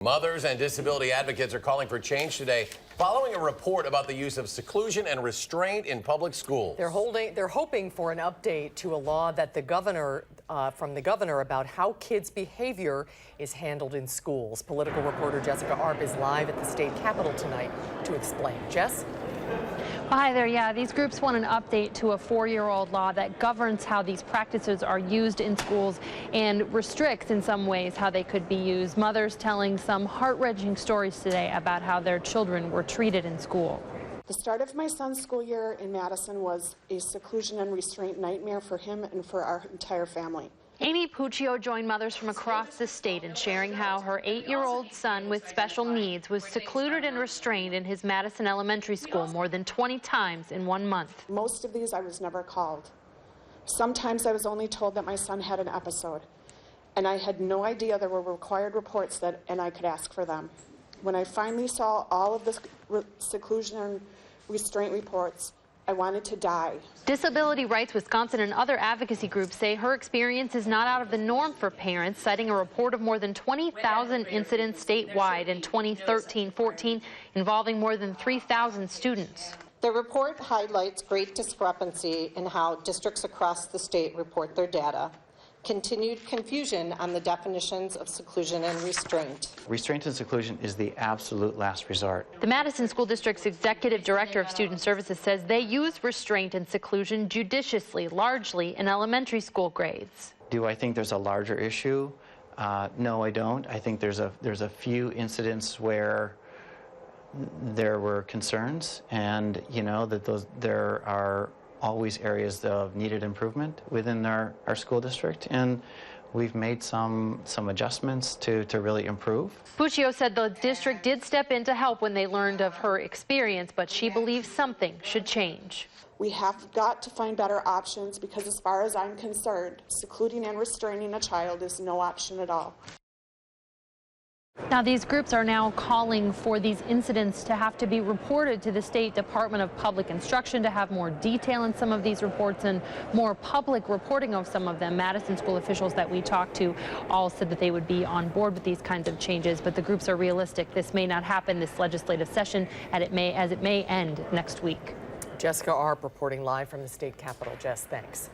Mothers and disability advocates are calling for change today following a report about the use of seclusion and restraint in public schools. They're hoping for an update to a law that from the governor about how kids' behavior is handled in schools. Political reporter Jessica Arp is live at the state capitol tonight to explain. Jess? Hi there. Yeah, these groups want an update to a 4-year-old law that governs how these practices are used in schools and restricts in some ways how they could be used. Mothers telling some heart-wrenching stories today about how their children were treated in school. The start of my son's school year in Madison was a seclusion and restraint nightmare for him and for our entire family. Amy Puccio joined mothers from across the state in sharing how her 8-year-old son with special needs was secluded and restrained in his Madison elementary school more than 20 times in 1 month. Most of these I was never called. Sometimes I was only told that my son had an episode, and I had no idea there were required reports and I could ask for them. When I finally saw all of the seclusion and restraint reports, I wanted to die. Disability Rights Wisconsin and other advocacy groups say her experience is not out of the norm for parents, citing a report of more than 20,000 incidents statewide in 2013-14 involving more than 3,000 students. The report highlights great discrepancy in how districts across the state report their data, continued confusion on the definitions of seclusion and restraint. Restraint and seclusion is the absolute last resort. The Madison School District's Executive Director of Student Services says they use restraint and seclusion judiciously, largely in elementary school grades. Do I think there's a larger issue? No, I don't. I think there's a few incidents where there were concerns, and that there are always areas of needed improvement within our school district, and we've made some adjustments to really improve. Puccio said the district did step in to help when they learned of her experience, but she believes something should change. We have got to find better options because as far as I'm concerned, secluding and restraining a child is no option at all. Now, these groups are now calling for these incidents to have to be reported to the State Department of Public Instruction to have more detail in some of these reports and more public reporting of some of them. Madison school officials that we talked to all said that they would be on board with these kinds of changes, but the groups are realistic. This may not happen this legislative session, and it may end next week. Jessica Arp reporting live from the state capitol. Jess, thanks.